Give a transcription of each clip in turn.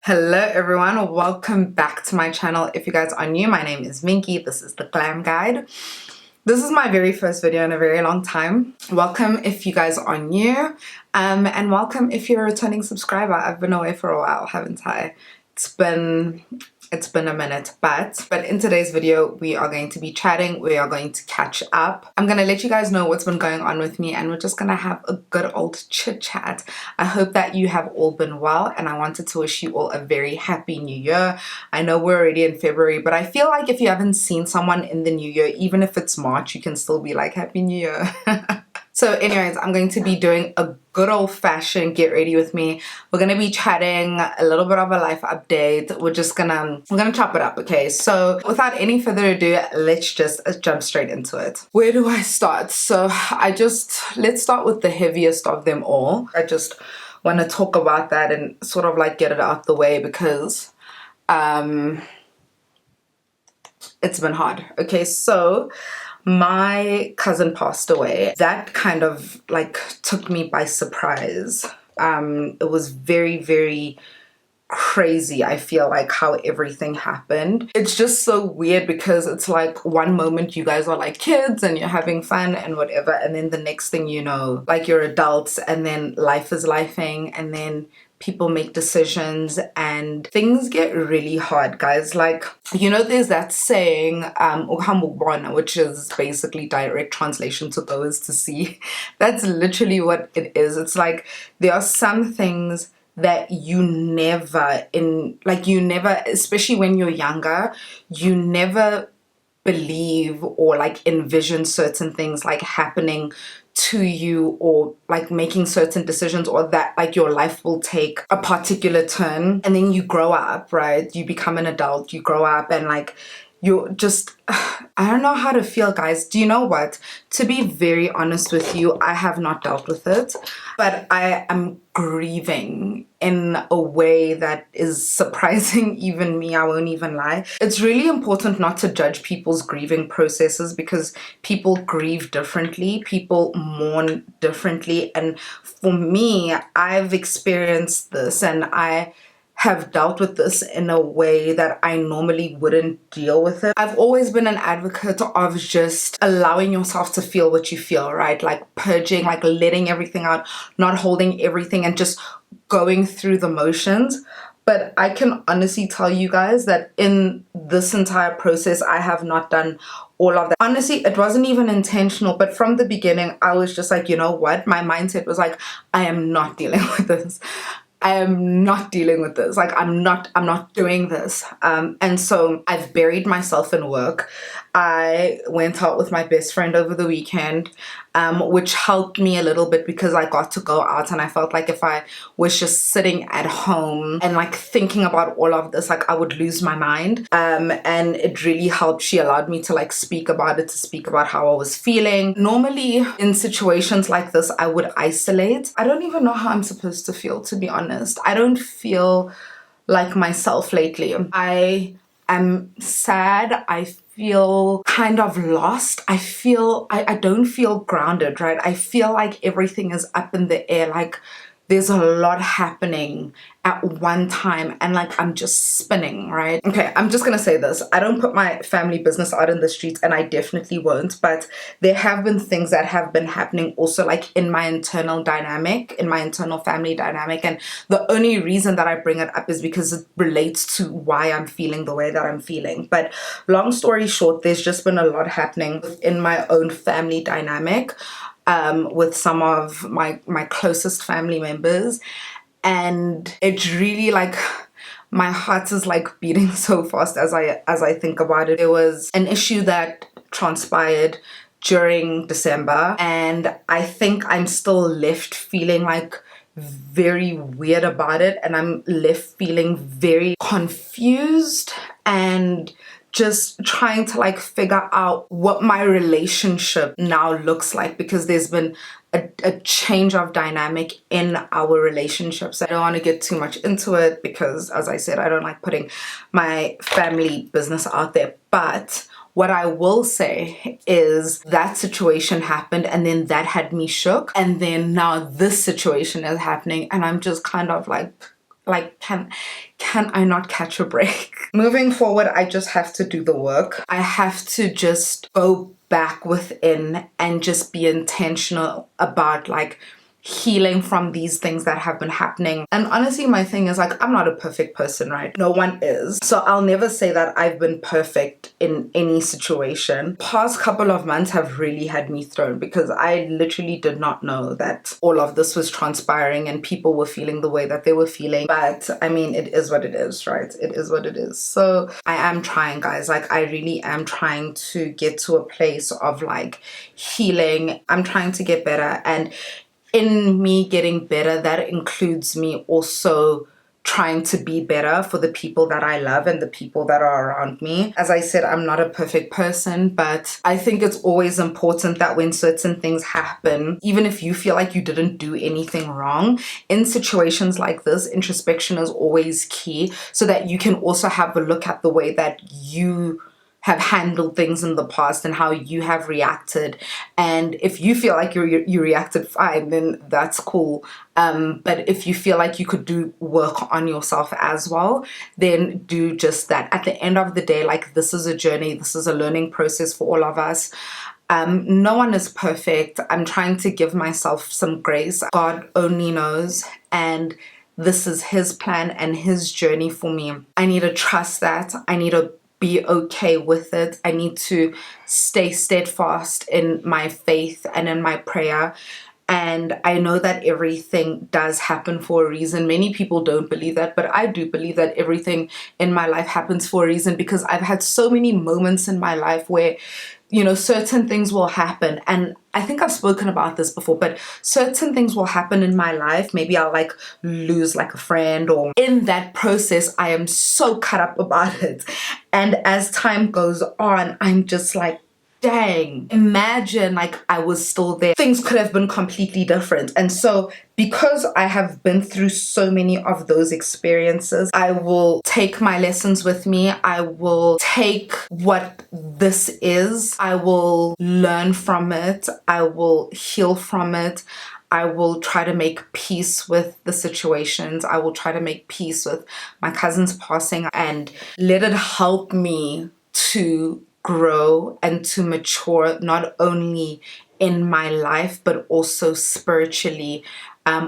Hello everyone, welcome back to my channel. If you guys are new, my name is Minky. This is the Glam Guide. This is my very first video in a very long time. Welcome if you guys are new, and welcome if you're a returning subscriber. I've been away for a while, haven't I? It's been a minute, but in today's video we are going to be chatting. We are going to catch up. I'm gonna let you guys know what's been going on with me, and we're just gonna have a good old chit chat. I hope that you have all been well, and I wanted to wish you all a very happy new year. I know we're already in February, but I feel like if you haven't seen someone in the new year, even if it's March, you can still be like, happy new year. So anyways, I'm going to be doing a good old-fashioned get ready with me. We're gonna be chatting a little bit of a life update. We're gonna chop it up, okay? So without any further ado, let's just jump straight into it. Where do I start? So let's start with the heaviest of them all. I just want to talk about that and sort of like get it out the way because it's been hard. Okay, so my cousin passed away. That kind of like took me by surprise. It was very, very crazy, I feel like, how everything happened. It's just so weird because it's like one moment you guys are like kids and you're having fun and whatever, and then the next thing you know, like you're adults, and then life is lifing, and then people make decisions and things get really hard, guys. Like, you know, there's that saying, which is basically direct translation to go is to see. That's literally what it is. It's like there are some things that you never, especially when you're younger, you never believe or like envision certain things like happening to you, or like making certain decisions, or that like your life will take a particular turn, and then you grow up, right? You become an adult, you grow up, and like you're just, I don't know how to feel, guys. Do you know what? To be very honest with you, I have not dealt with it, but I am grieving in a way that is surprising even me. I won't even lie. It's really important not to judge people's grieving processes because people grieve differently, people mourn differently, and for me, I've experienced this and I have dealt with this in a way that I normally wouldn't deal with it. I've always been an advocate of just allowing yourself to feel what you feel, right? Like purging, like letting everything out, not holding everything, and just going through the motions. But I can honestly tell you guys that in this entire process, I have not done all of that. Honestly, it wasn't even intentional, but from the beginning, I was just like, you know what? My mindset was like, I am not dealing with this. I am not dealing with this. Like, I'm not doing this. And so I've buried myself in work. I went out with my best friend over the weekend, which helped me a little bit because I got to go out, and I felt like if I was just sitting at home and like thinking about all of this, like I would lose my mind. And it really helped. She allowed me to like speak about it, to speak about how I was feeling. Normally in situations like this, I would isolate. I don't even know how I'm supposed to feel, to be honest. I don't feel like myself lately. I am sad. I feel kind of lost. I don't feel grounded, right? I feel like everything is up in the air. Like there's a lot happening at one time, and like I'm just spinning, right? Okay, I'm just gonna say this. I don't put my family business out in the streets, and I definitely won't, but there have been things that have been happening also like in my internal dynamic, in my internal family dynamic, and the only reason that I bring it up is because it relates to why I'm feeling the way that I'm feeling. But long story short, there's just been a lot happening in my own family dynamic, with some of my closest family members, and it's really like my heart is like beating so fast as I think about it. There was an issue that transpired during December, and I think I'm still left feeling like very weird about it, and I'm left feeling very confused and just trying to like figure out what my relationship now looks like, because there's been a change of dynamic in our relationships. I don't want to get too much into it because, as I said, I don't like putting my family business out there, but what I will say is that situation happened, and then that had me shook, and then now this situation is happening, and I'm just kind of like, Like, can I not catch a break? Moving forward, I just have to do the work. I have to just go back within and just be intentional about like healing from these things that have been happening. And honestly, my thing is like, I'm not a perfect person, right? No one is. So I'll never say that I've been perfect in any situation. Past couple of months have really had me thrown, because I literally did not know that all of this was transpiring and people were feeling the way that they were feeling. But I mean, it is what it is, right? It is what it is. So I am trying, guys. Like, I really am trying to get to a place of like healing. I'm trying to get better, and in me getting better, that includes me also trying to be better for the people that I love and the people that are around me. As I said, I'm not a perfect person, but I think it's always important that when certain things happen, even if you feel like you didn't do anything wrong, in situations like this, introspection is always key, so that you can also have a look at the way that you have handled things in the past and how you have reacted. And if you feel like you reacted fine, then that's cool. But if you feel like you could do work on yourself as well, then do just that. At the end of the day, like, this is a journey, this is a learning process for all of us. No one is perfect. I'm trying to give myself some grace. God only knows, and this is his plan and his journey for me. I need to trust that. I need to be okay with it. I need to stay steadfast in my faith and in my prayer. And I know that everything does happen for a reason. Many people don't believe that, but I do believe that everything in my life happens for a reason, because I've had so many moments in my life where, you know, certain things will happen. And I think I've spoken about this before, but certain things will happen in my life. Maybe I'll like lose like a friend, or in that process, I am so cut up about it. And as time goes on, I'm just like, dang, imagine like I was still there. Things could have been completely different. And so because I have been through so many of those experiences, I will take my lessons with me. I will take what this is. I will learn from it. I will heal from it. I will try to make peace with the situations. I will try to make peace with my cousin's passing and let it help me to grow and to mature, not only in my life but also spiritually,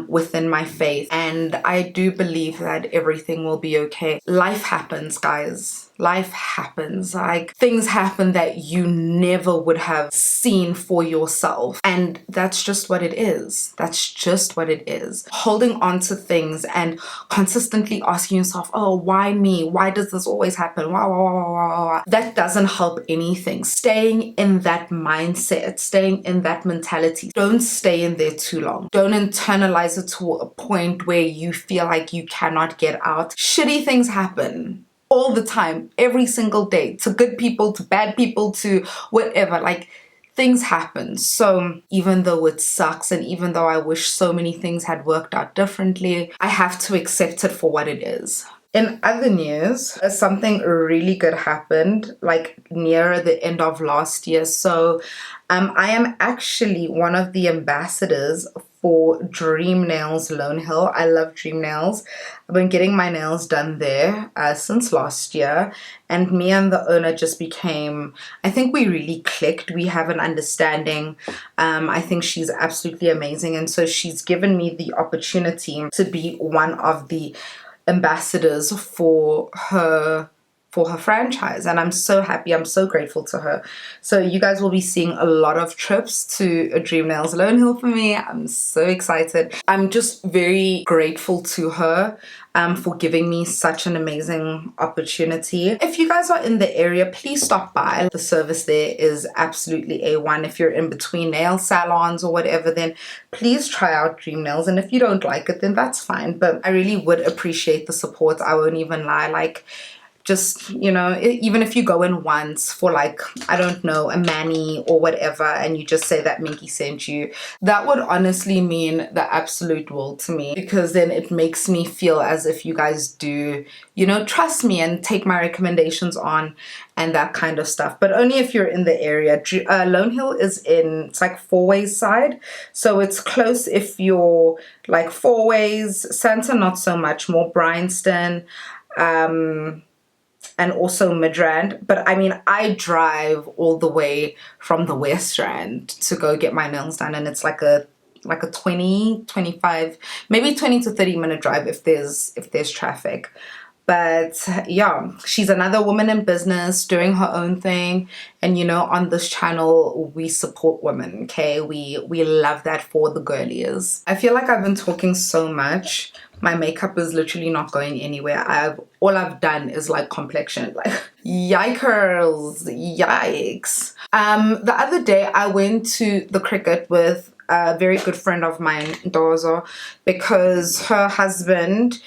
within my faith. And I do believe that everything will be okay. Life happens, guys. Life happens. Like, things happen that you never would have seen for yourself. And that's just what it is. That's just what it is. Holding on to things and consistently asking yourself, oh, why me? Why does this always happen? Wow. That doesn't help anything. Staying in that mindset, staying in that mentality, don't stay in there too long. Don't internalize it to a point where you feel like you cannot get out. Shitty things happen all the time, every single day, to good people, to bad people, to whatever. Like, things happen. So even though it sucks, and even though I wish so many things had worked out differently, I have to accept it for what it is. In other news, something really good happened like near the end of last year. So I am actually one of the ambassadors for DREAMNAILS LONEHIll. I love DREAMNAILS. I've been getting my nails done there since last year, and me and the owner just became, I think we really clicked. We have an understanding. I think she's absolutely amazing, and so she's given me the opportunity to be one of the ambassadors for her franchise, and I'm so happy. I'm so grateful to her. So you guys will be seeing a lot of trips to DREAMNAILS LONEHIll for me. I'm so excited. I'm just very grateful to her for giving me such an amazing opportunity. If you guys are in the area, please stop by. The service there is absolutely A1. If you're in between nail salons or whatever, then please try out DREAMNAILS. And if you don't like it, then that's fine. But I really would appreciate the support. I won't even lie. Like, just, you know, even if you go in once for like, I don't know, a mani or whatever, and you just say that Minky sent you, that would honestly mean the absolute world to me, because then it makes me feel as if you guys do, you know, trust me and take my recommendations on and that kind of stuff. But only if you're in the area. Lonehill is in, it's like Four Ways side, so it's close if you're like Four Ways. Santa not so much, more Bryanston, and also Midrand. But I mean, I drive all the way from the West Rand to go get my nails done, and it's like a 20, 25, maybe 20 to 30 minute drive if there's traffic. But yeah, she's another woman in business doing her own thing. And you know, on this channel, we support women, okay? We love that for the girlies. I feel like I've been talking so much. My makeup is literally not going anywhere. All I've done is like complexion, like yikers, yikes. The other day I went to the cricket with a very good friend of mine, Dozo, because her husband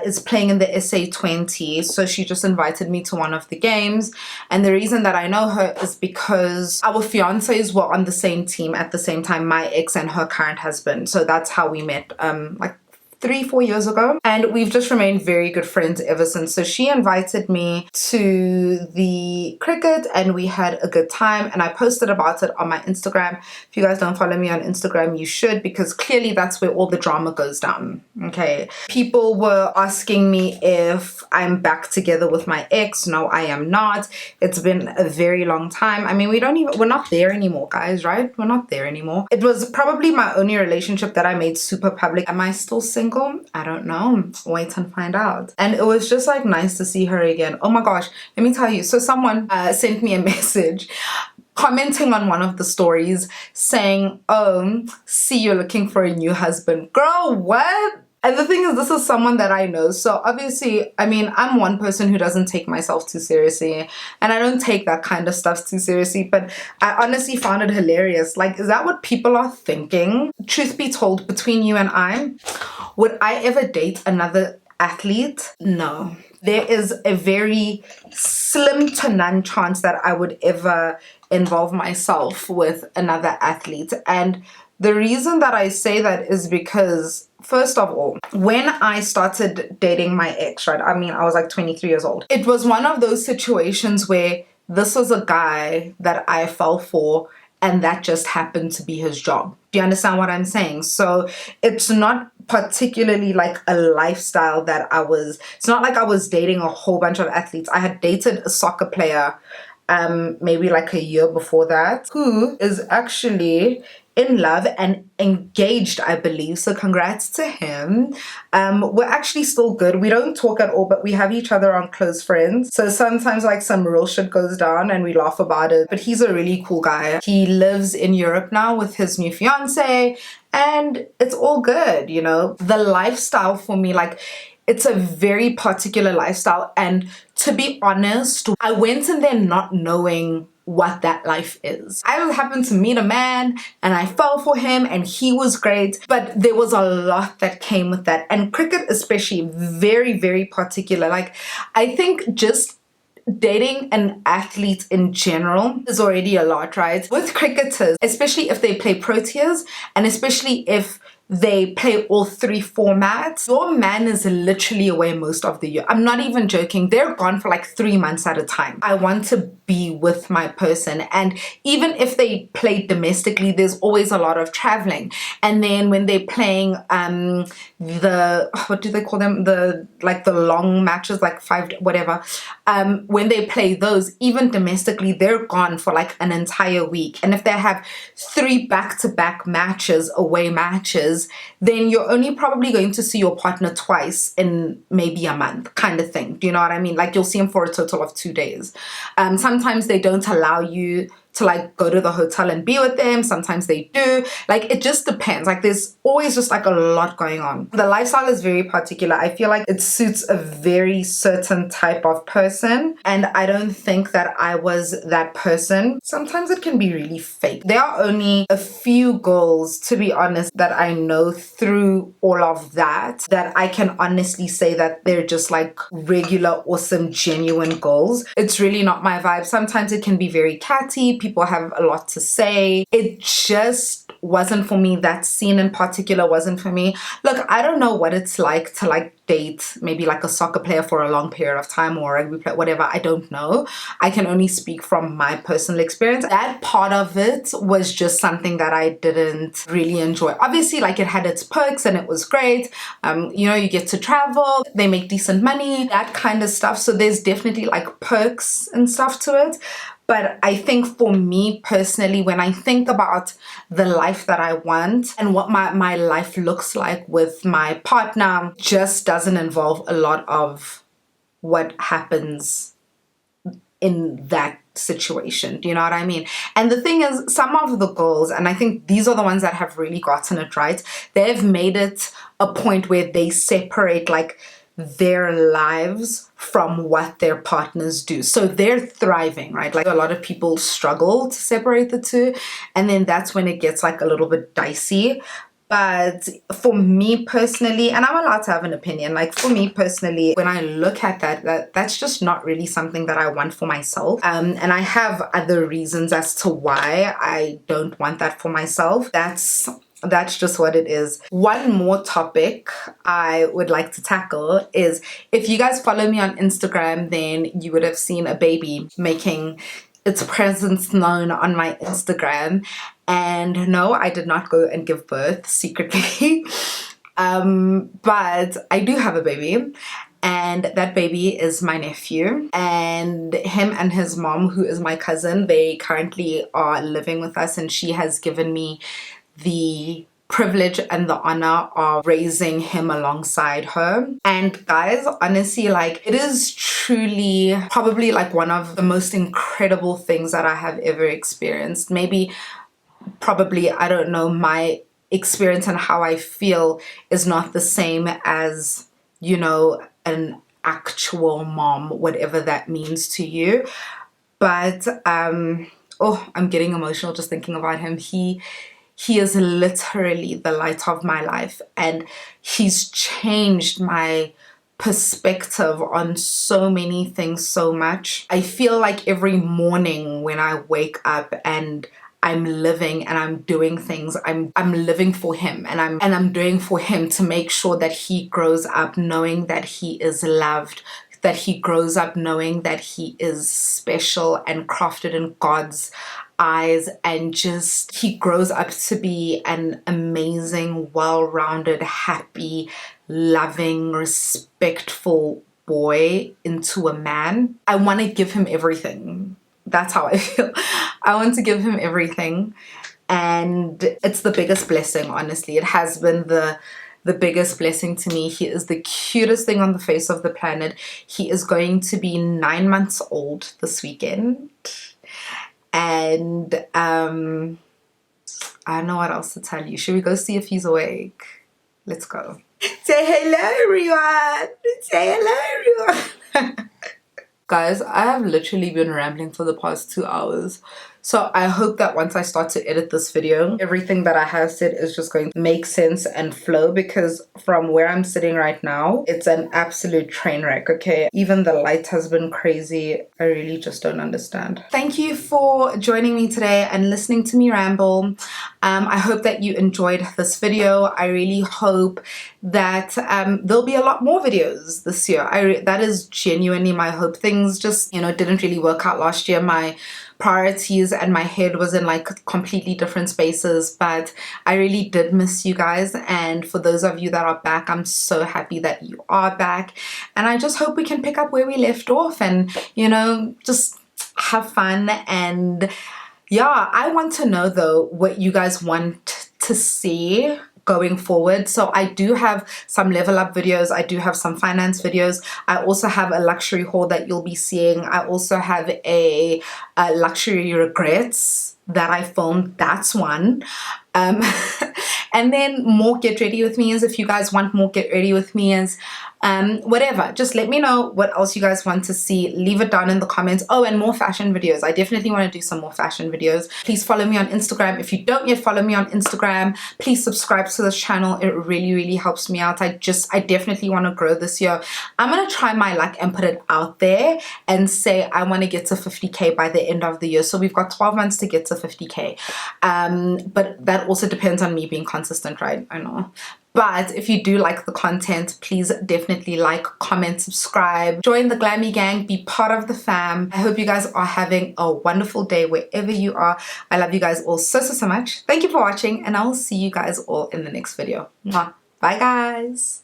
is playing in the SA20, so she just invited me to one of the games. And the reason that I know her is because our fiancés were on the same team at the same time, my ex and her current husband. So that's how we met, like 3-4 years ago, and we've just remained very good friends ever since. So she invited me to the cricket and we had a good time, and I posted about it on my Instagram. If you guys don't follow me on Instagram, you should, because clearly that's where all the drama goes down, okay? People were asking me if I'm back together with my ex. No, I am not. It's been a very long time. I mean, we're not there anymore, guys, right? We're not there anymore. It was probably my only relationship that I made super public. Am I still single? I don't know. Wait and find out. And it was just like nice to see her again. Oh my gosh, let me tell you. So someone sent me a message commenting on one of the stories saying, oh, see, you're looking for a new husband. Girl, what? And the thing is, this is someone that I know. So obviously, I mean, I'm one person who doesn't take myself too seriously, and I don't take that kind of stuff too seriously, but I honestly found it hilarious. Like, is that what people are thinking? Truth be told, between you and I, would I ever date another athlete? No. There is a very slim to none chance that I would ever involve myself with another athlete. And the reason that I say that is because, first of all, when I started dating my ex, right, I mean, I was like 23 years old. It was one of those situations where this was a guy that I fell for, and that just happened to be his job. Do you understand what I'm saying? So it's not particularly like a lifestyle that it's not like I was dating a whole bunch of athletes. I had dated a soccer player maybe like a year before that, who is actually in love and engaged, I believe. So congrats to him. We're actually still good. We don't talk at all, but we have each other on close friends. So sometimes like some real shit goes down and we laugh about it. But he's a really cool guy. He lives in Europe now with his new fiance, and it's all good, you know. The lifestyle for me, like, it's a very particular lifestyle, and to be honest, I went in there not knowing what that life is. I happened to meet a man and I fell for him and he was great, but there was a lot that came with that. And cricket especially, very, very particular. Like, I think just dating an athlete in general is already a lot, right? With cricketers, especially if they play Proteas, and especially if they play all 3 formats, your man is literally away most of the year. I'm not even joking. They're gone for like 3 months at a time. I want to be with my person. And even if they play domestically, there's always a lot of traveling. And then when they're playing what do they call them? The long matches, like 5, whatever. When they play those, even domestically, they're gone for like an entire week. And if they have 3 back-to-back matches, away matches, then you're only probably going to see your partner twice in maybe a month, kind of thing. Do you know what I mean? Like, you'll see him for a total of 2 days. Sometimes they don't allow you to like go to the hotel and be with them. Sometimes they do. Like, it just depends. Like, there's always just like a lot going on. The lifestyle is very particular. I feel like it suits a very certain type of person, and I don't think that I was that person. Sometimes it can be really fake. There are only a few girls, to be honest, that I know through all of that I can honestly say that they're just like regular, awesome, genuine girls. It's really not my vibe. Sometimes it can be very catty. People have a lot to say. It just wasn't for me. That scene in particular wasn't for me. Look, I don't know what it's like to like date maybe like a soccer player for a long period of time, or a rugby player, whatever. I don't know. I can only speak from my personal experience. That part of it was just something that I didn't really enjoy. Obviously, like, it had its perks and it was great. You know, you get to travel, they make decent money, that kind of stuff. So there's definitely like perks and stuff to it. But I think for me personally, when I think about the life that I want and what my life looks like with my partner, just doesn't involve a lot of what happens in that situation. Do you know what I mean? And the thing is, some of the girls, and I think these are the ones that have really gotten it right, they've made it a point where they separate like their lives from what their partners do. So they're thriving, right? Like, a lot of people struggle to separate the two, and then that's when it gets like a little bit dicey. But for me personally, and I'm allowed to have an opinion, like, for me personally, when I look at that's just not really something that I want for myself. And I have other reasons as to why I don't want that for myself. That's just what it is. One more topic I would like to tackle is, if you guys follow me on Instagram, then you would have seen a baby making its presence known on my Instagram. And no, I did not go and give birth secretly. But I do have a baby. And that baby is my nephew, and him and his mom, who is my cousin, they currently are living with us, and she has given me the privilege and the honor of raising him alongside her. And guys, honestly, like, it is truly probably like one of the most incredible things that I have ever experienced. Maybe, probably, I don't know, my experience and how I feel is not the same as, you know, an actual mom, whatever that means to you. But oh, I'm getting emotional just thinking about him. He is literally the light of my life, and he's changed my perspective on so many things so much. I feel like every morning when I wake up and I'm living and I'm doing things, I'm living for him, and I'm doing for him to make sure that he grows up knowing that he is loved, that he grows up knowing that he is special and crafted in God's eyes, and just he grows up to be an amazing, well-rounded, happy, loving, respectful boy into a man. I want to give him everything. That's how I feel. I want to give him everything, and it's the biggest blessing, honestly. It has been the biggest blessing to me. He is the cutest thing on the face of the planet. He is going to be 9 months old this weekend, and I don't know what else to tell you. Should we go see if he's awake? Let's go. Say hello, everyone. Say hello, everyone. Guys, I have literally been rambling for the past 2 hours. So I hope that once I start to edit this video, everything that I have said is just going to make sense and flow, because from where I'm sitting right now, it's an absolute train wreck, okay? Even the light has been crazy. I really just don't understand. Thank you for joining me today and listening to me ramble. I hope that you enjoyed this video. I really hope that there'll be a lot more videos this year. That is genuinely my hope. Things just, you know, didn't really work out last year. My priorities and my head was in like completely different spaces, but I really did miss you guys. And for those of you that are back, I'm so happy that you are back, and I just hope we can pick up where we left off and, you know, just have fun. And yeah, I want to know though what you guys want to see going forward. So I do have some level up videos, I do have some finance videos, I also have a luxury haul that you'll be seeing, I also have a luxury regrets that I filmed, that's one. And then more get ready with me's. If you guys want more get ready with me's, whatever, just let me know what else you guys want to see. Leave it down in the comments. Oh, and more fashion videos. I definitely want to do some more fashion videos. Please follow me on Instagram. If you don't yet follow me on Instagram, please subscribe to this channel. It really helps me out. I definitely want to grow this year. I'm gonna try my luck and put it out there and say I want to get to 50k by the end of the year. So we've got 12 months to get to 50k, but that also depends on me being consistent, right? I know. But if you do like the content, please definitely like, comment, subscribe, join the Glammy gang, be part of the fam. I hope you guys are having a wonderful day wherever you are. I love you guys all so much. Thank you for watching, and I will see you guys all in the next video. Mwah. Bye guys.